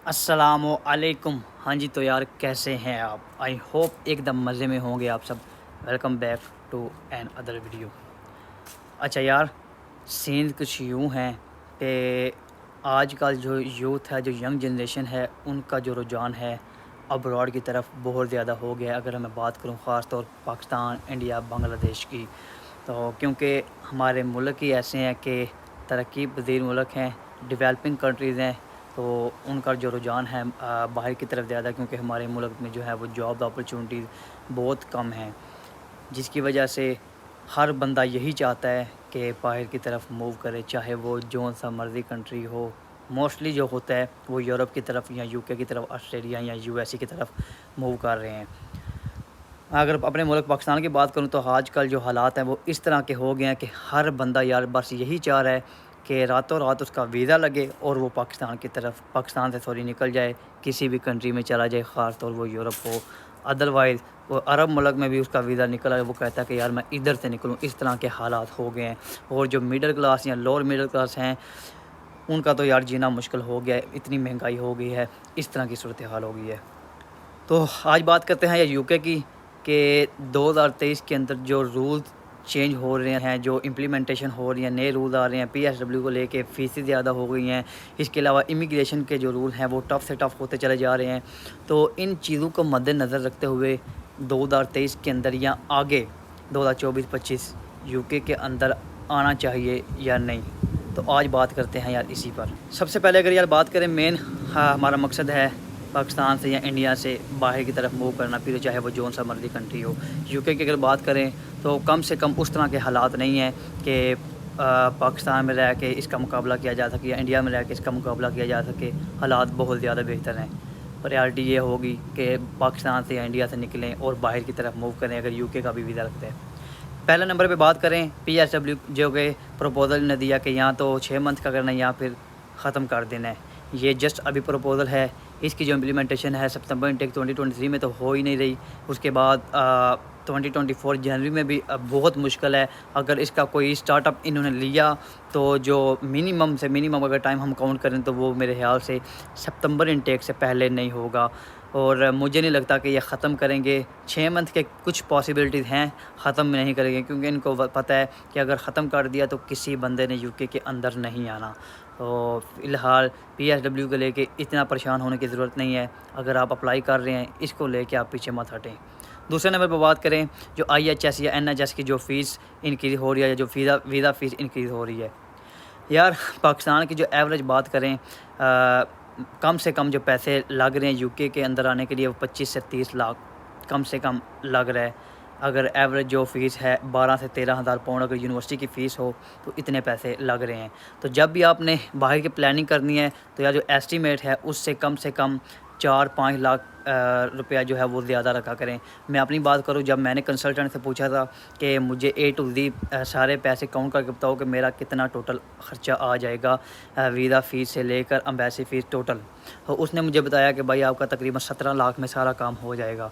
السلام علیکم۔ ہاں جی، تو یار کیسے ہیں آپ؟ آئی ہوپ ایک دم مزے میں ہوں گے آپ سب۔ Welcome back to another video. اچھا یار، سین کچھ یوں ہیں کہ آج کل جو یوتھ ہے، جو ینگ جنریشن ہے، ان کا جو رجحان ہے ابراڈ کی طرف بہت زیادہ ہو گیا ہے۔ اگر میں بات کروں خاص طور پاکستان، انڈیا، بنگلہ دیش کی، تو کیونکہ ہمارے ملک ہی ایسے ہیں کہ ترقی پذیر ملک ہیں، ڈیولپنگ کنٹریز ہیں، تو ان کا جو رجحان ہے باہر کی طرف زیادہ، کیونکہ ہمارے ملک میں جو ہے وہ جاب اپرچونیٹیز بہت کم ہیں، جس کی وجہ سے ہر بندہ یہی چاہتا ہے کہ باہر کی طرف موو کرے، چاہے وہ جون سا مرضی کنٹری ہو۔ موسٹلی جو ہوتا ہے وہ یورپ کی طرف یا یو کے کی طرف، آسٹریلیا یا یو ایس اے کی طرف موو کر رہے ہیں۔ اگر اپنے ملک پاکستان کی بات کروں تو آج کل جو حالات ہیں وہ اس طرح کے ہو گئے ہیں کہ ہر بندہ یار بس یہی چاہ رہا ہے کہ راتوں رات اس کا ویزا لگے اور وہ پاکستان سے نکل جائے، کسی بھی کنٹری میں چلا جائے، خاص طور وہ یورپ ہو۔ ادروائز وہ عرب ملک میں بھی اس کا ویزا نکل آئے، وہ کہتا ہے کہ یار میں ادھر سے نکلوں۔ اس طرح کے حالات ہو گئے ہیں، اور جو مڈل کلاس یا لوور مڈل کلاس ہیں ان کا تو یار جینا مشکل ہو گیا ہے، اتنی مہنگائی ہو گئی ہے، اس طرح کی صورتحال ہو گئی ہے۔ تو آج بات کرتے ہیں یو کے کی، کہ 2023 کے اندر جو رولز چینج ہو رہے ہیں، جو امپلیمنٹیشن ہو رہی ہیں، نئے رول آ رہے ہیں، پی ایس ڈبلیو کو لے کے فیسیں زیادہ ہو گئی ہیں۔ اس کے علاوہ امیگریشن کے جو رول ہیں وہ ٹف سے ٹف ہوتے چلے جا رہے ہیں۔ تو ان چیزوں کو مد نظر رکھتے ہوئے 2023 کے اندر یا آگے 2024-25 یو کے اندر آنا چاہیے یا نہیں، تو آج بات کرتے ہیں یار اسی پر۔ سب سے پہلے اگر یار بات کریں، مین ہمارا مقصد ہے پاکستان سے یا انڈیا سے باہر کی طرف موو کرنا، پھر چاہے وہ جون سا مرضی کنٹری ہو۔ یو کے اگر بات کریں تو کم سے کم اس طرح کے حالات نہیں ہیں کہ پاکستان میں رہ کے اس کا مقابلہ کیا جا سکے یا انڈیا میں رہ کے اس کا مقابلہ کیا جا سکے۔ حالات بہت زیادہ بہتر ہیں۔ پریارٹی یہ ہوگی کہ پاکستان سے یا انڈیا سے نکلیں اور باہر کی طرف موو کریں اگر یو کے کا بھی ویزا رکھتے ہیں۔ پہلے نمبر پہ بات کریں پی ایس ڈبلیو، جو کہ پروپوزل نے دیا کہ یا تو 6 منتھ کا کرنا ہے یا پھر ختم کر دینا ہے۔ یہ جسٹ ابھی پروپوزل ہے، اس کی جو امپلیمنٹیشن ہے سپتمبر انٹیک 2023 میں تو ہو ہی نہیں رہی۔ اس کے بعد 2024 جنوری میں بھی بہت مشکل ہے۔ اگر اس کا کوئی سٹارٹ اپ انہوں نے لیا تو جو منیمم سے منیمم اگر ٹائم ہم کاؤنٹ کریں تو وہ میرے خیال سے سپتمبر انٹیک سے پہلے نہیں ہوگا، اور مجھے نہیں لگتا کہ یہ ختم کریں گے۔ 6 منتھ کے کچھ پاسبلٹیز ہیں، ختم نہیں کریں گے، کیونکہ ان کو پتہ ہے کہ اگر ختم کر دیا تو کسی بندے نے یو کے اندر نہیں آنا۔ تو فی الحال پی ایس ڈبلیو کو لے کے اتنا پریشان ہونے کی ضرورت نہیں ہے۔ اگر آپ اپلائی کر رہے ہیں اس کو لے کے آپ پیچھے مت ہٹیں۔ دوسرے نمبر پہ بات کریں جو آئی ایچ ایس یا این ایچ ایس کی جو فیس انکریز ہو رہی ہے، یا جو ویزا فیس انکریز ہو رہی ہے، یار پاکستان کی جو ایوریج بات کریں، کم سے کم جو پیسے لگ رہے ہیں یو کے اندر آنے کے لیے وہ 25 سے 30 لاکھ کم سے کم لگ رہا ہے۔ اگر ایوریج جو فیس ہے 12 سے 13 ہزار پاؤنڈ اگر یونیورسٹی کی فیس ہو تو اتنے پیسے لگ رہے ہیں۔ تو جب بھی آپ نے باہر کی پلاننگ کرنی ہے تو یا جو ایسٹیمیٹ ہے اس سے کم 4-5 لاکھ روپیہ جو ہے وہ زیادہ رکھا کریں۔ میں اپنی بات کروں، جب میں نے کنسلٹنٹ سے پوچھا تھا کہ مجھے اے ٹو زی سارے پیسے کاؤنٹ کر کے بتاؤ کہ میرا کتنا ٹوٹل خرچہ آ جائے گا ویزا فیس سے لے کر امبیسی فیس ٹوٹل، تو اس نے مجھے بتایا کہ بھائی آپ کا تقریباً 17 لاکھ میں سارا کام ہو جائے گا،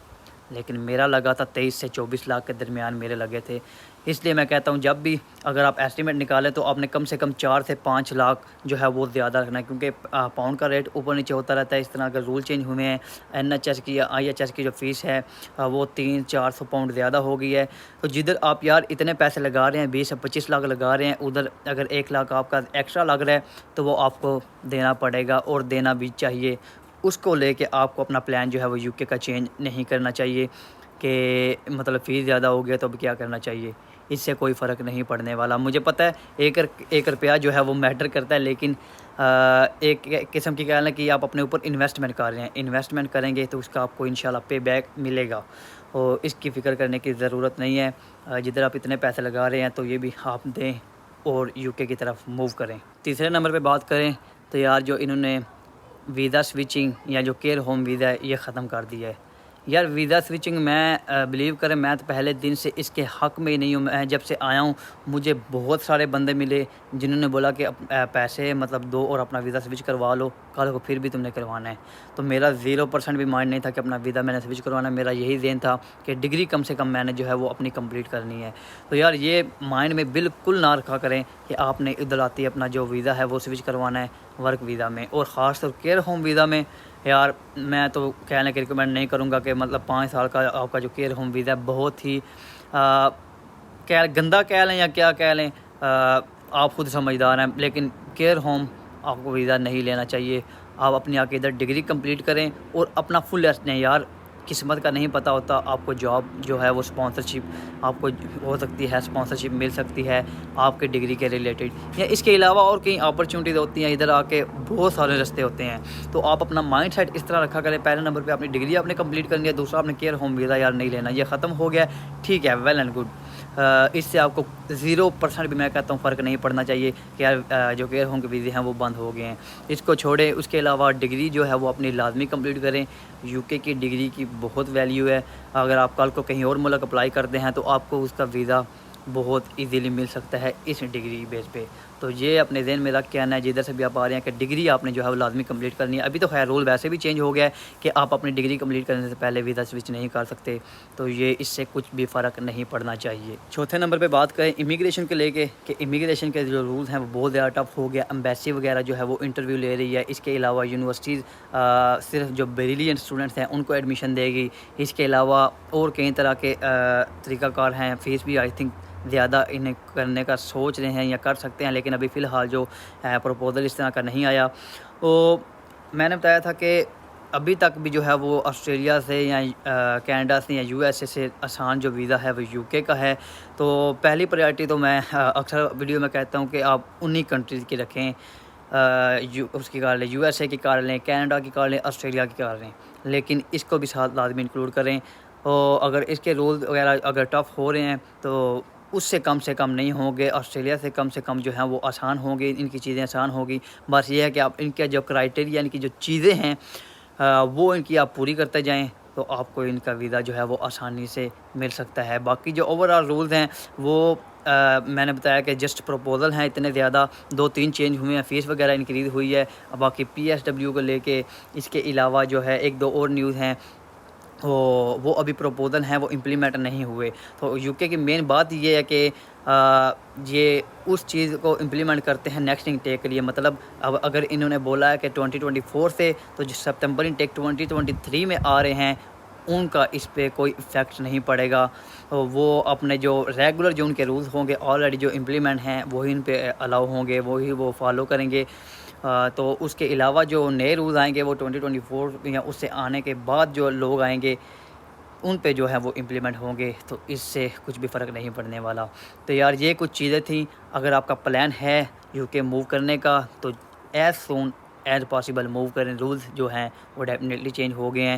لیکن میرا لگا تھا 23 سے 24 لاکھ کے درمیان میرے لگے تھے۔ اس لیے میں کہتا ہوں جب بھی اگر آپ ایسٹیمیٹ نکالیں تو آپ نے کم سے کم 4 سے 5 لاکھ جو ہے وہ زیادہ رکھنا ہے، کیونکہ پاؤنڈ کا ریٹ اوپر نیچے ہوتا رہتا ہے۔ اس طرح اگر رول چینج ہوئے ہیں، این ایچ ایس کی یا آئی ایچ ایس کی جو فیس ہے وہ 300-400 پاؤنڈ زیادہ ہو گئی ہے، تو جدھر آپ یار اتنے پیسے لگا رہے ہیں، 20 سے 25 لاکھ لگا رہے ہیں، ادھر اگر 1 لاکھ آپ کا ایکسٹرا لگ رہا ہے تو وہ آپ کو دینا پڑے گا، اور دینا بھی چاہیے۔ اس کو لے کے آپ کو اپنا پلان جو ہے وہ یو کے کا چینج نہیں کرنا چاہیے کہ مطلب فیس زیادہ ہو گیا تو اب کیا کرنا چاہیے۔ اس سے کوئی فرق نہیں پڑنے والا۔ مجھے پتہ ہے ایک روپیہ جو ہے وہ میٹر کرتا ہے، لیکن ایک قسم کی کہنا ہے کہ آپ اپنے اوپر انویسٹمنٹ کر رہے ہیں، انویسٹمنٹ کریں گے تو اس کا آپ کو انشاءاللہ پے بیک ملے گا، اور اس کی فکر کرنے کی ضرورت نہیں ہے۔ جدھر آپ اتنے پیسے لگا رہے ہیں تو یہ بھی آپ دیں اور یو کے کی طرف موو کریں۔ تیسرے نمبر پہ بات کریں تو یار جو انہوں نے ویزا سوئچنگ یا جو کیئر ہوم ویزا ہے یہ ختم کر دیا ہے۔ یار ویزا سوئچنگ میں بلیو کریں میں تو پہلے دن سے اس کے حق میں ہی نہیں ہوں. میں جب سے آیا ہوں مجھے بہت سارے بندے ملے جنہوں نے بولا کہ پیسے مطلب دو اور اپنا ویزا سوئچ کروا لو، کل کو پھر بھی تم نے کروانا ہے. تو میرا 0% بھی مائنڈ نہیں تھا کہ اپنا ویزا میں نے سوئچ کروانا ہے. میرا یہی ذہن تھا کہ ڈگری کم سے کم میں نے جو ہے وہ اپنی کمپلیٹ کرنی ہے. تو یار یہ مائنڈ میں بالکل نہ رکھا کریں کہ آپ نے ادھر آتی اپنا جو ویزا ہے وہ سوئچ کروانا ہے ورک ویزا میں، اور خاص طور کیئر ہوم ویزا میں. یار میں تو کہنے کے ریکمینڈ نہیں کروں گا کہ مطلب 5 سال کا آپ کا جو کیئر ہوم ویزا ہے بہت ہی گندا کہہ لیں یا کیا کہہ لیں، آپ خود سمجھدار ہیں، لیکن کیئر ہوم آپ کو ویزا نہیں لینا چاہیے. آپ اپنی آ کے ادھر ڈگری کمپلیٹ کریں اور اپنا فل ریسٹ لیں. یار قسمت کا نہیں پتہ ہوتا، آپ کو جاب جو ہے وہ اسپانسرشپ آپ کو ہو سکتی ہے، اسپانسرشپ مل سکتی ہے آپ کے ڈگری کے ریلیٹڈ، یا اس کے علاوہ اور کئی اپرچونیٹیز ہوتی ہیں. ادھر آ کے بہت سارے رستے ہوتے ہیں. تو آپ اپنا مائنڈ سیٹ اس طرح رکھا کریں، پہلے نمبر پہ اپنی ڈگری آپ نے کمپلیٹ کرنی ہے، دوسرا آپ نے کیئر ہوم ویزا یار نہیں لینا. یہ ختم ہو گیا ٹھیک ہے، ویل اینڈ گڈ. اس سے آپ کو 0% بھی میں کہتا ہوں فرق نہیں پڑنا چاہیے کہ یار جو کیئر ہوم کے ویزے ہیں وہ بند ہو گئے ہیں، اس کو چھوڑیں. اس کے علاوہ ڈگری جو ہے وہ اپنی لازمی کمپلیٹ کریں. یو کے کی ڈگری کی بہت ویلیو ہے. اگر آپ کل کو کہیں اور ملک اپلائی کرتے ہیں تو آپ کو اس کا ویزا بہت ایزیلی مل سکتا ہے اس ڈگری بیس پہ. تو یہ اپنے ذہن میں رکھ کے آنا ہے جدھر سے بھی آپ آ رہے ہیں کہ ڈگری آپ نے جو ہے وہ لازمی کمپلیٹ کرنی ہے. ابھی تو خیر رول ویسے بھی چینج ہو گیا ہے کہ آپ اپنی ڈگری کمپلیٹ کرنے سے پہلے ویزا سوئچ نہیں کر سکتے. تو یہ اس سے کچھ بھی فرق نہیں پڑنا چاہیے. چوتھے نمبر پہ بات کریں امیگریشن کے لے کے کہ امیگریشن کے جو رولز ہیں وہ بہت زیادہ ٹف ہو گیا. امبیسی وغیرہ جو ہے وہ انٹرویو لے رہی ہے. اس کے علاوہ یونیورسٹیز صرف جو بریلینٹ اسٹوڈنٹس ہیں ان کو ایڈمیشن دے گی. اس کے علاوہ اور کئی طرح کے طریقہ کار ہیں. فیس بھی آئی تھنک زیادہ انہیں کرنے کا سوچ رہے ہیں یا کر سکتے ہیں، لیکن ابھی فی الحال جو پروپوزل اس طرح کا نہیں آیا. تو میں نے بتایا تھا کہ ابھی تک بھی جو ہے وہ آسٹریلیا سے یا کینیڈا سے یا یو ایس اے سے آسان جو ویزا ہے وہ یو کے کا ہے. تو پہلی پریارٹی تو میں اکثر ویڈیو میں کہتا ہوں کہ آپ انہی کنٹریز کی رکھیں، اس کی کار لیں، یو ایس اے کی کار لیں، کینیڈا کی کار لیں، آسٹریلیا کی کار لیں، لیکن اس کو بھی ساتھ لازمی انکلوڈ کریں. اور اگر اس کے رولز وغیرہ اگر ٹف ہو رہے ہیں تو اس سے کم نہیں ہوں گے. آسٹریلیا سے کم جو ہیں وہ آسان ہوں گے، ان کی چیزیں آسان ہوگی. بس یہ ہے کہ آپ ان کے جو کرائٹیریا، ان کی جو چیزیں ہیں وہ ان کی آپ پوری کرتے جائیں تو آپ کو ان کا ویزا جو ہے وہ آسانی سے مل سکتا ہے. باقی جو اوور آل رولز ہیں وہ میں نے بتایا کہ جسٹ پروپوزل ہیں، اتنے زیادہ 2-3 چینج ہوئے ہیں، فیس وغیرہ انکریز ہوئی ہے. باقی PSW کو لے کے اس کے علاوہ جو ہے 1-2 اور نیوز ہیں وہ ابھی پروپوزل ہیں، وہ امپلیمنٹ نہیں ہوئے. تو یو کے کی مین بات یہ ہے کہ یہ اس چیز کو امپلیمنٹ کرتے ہیں نیکسٹ انٹیک کے لیے. مطلب اب اگر انہوں نے بولا ہے کہ 2024 سے تو جو سپتمبر انٹیک 2023 میں آ رہے ہیں ان کا اس پہ کوئی افیکٹ نہیں پڑے گا. وہ اپنے جو ریگولر جو ان کے رولز ہوں گے آلریڈی جو امپلیمنٹ ہیں وہی ان پہ الاؤ ہوں گے، وہی وہ فالو کریں گے. تو اس کے علاوہ جو نئے رولز آئیں گے وہ 2024 یا اس سے آنے کے بعد جو لوگ آئیں گے ان پہ جو ہے وہ امپلیمنٹ ہوں گے. تو اس سے کچھ بھی فرق نہیں پڑنے والا. تو یار یہ کچھ چیزیں تھیں. اگر آپ کا پلان ہے یو کے موو کرنے کا تو as soon as possible move کریں. رولز جو ہیں وہ ڈیفینیٹلی چینج ہو گئے ہیں،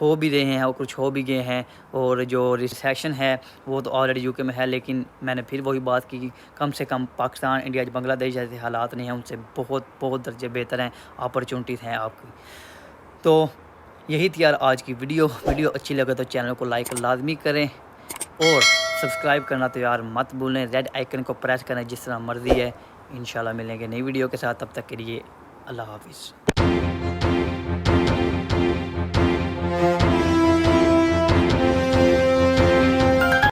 ہو بھی رہے ہیں اور کچھ ہو بھی گئے ہیں. اور جو ریسیشن ہے وہ تو آلریڈی یو کے میں ہے، لیکن میں نے پھر وہی بات کی، کم سے کم پاکستان، انڈیا، بنگلہ دیش جیسے حالات نہیں ہیں، ان سے بہت درجے بہتر ہیں، اپرچونٹیز ہیں آپ کی. تو یہی تھی یار آج کی ویڈیو اچھی لگے تو چینل کو لائک لازمی کریں اور سبسکرائب کرنا تو یار مت بھولیں. ریڈ آئیکن کو پریس کریں جس طرح مرضی ہے. انشاءاللہ ملیں گے نئی ویڈیو کے ساتھ، تب تک کے لیے اللہ حافظ.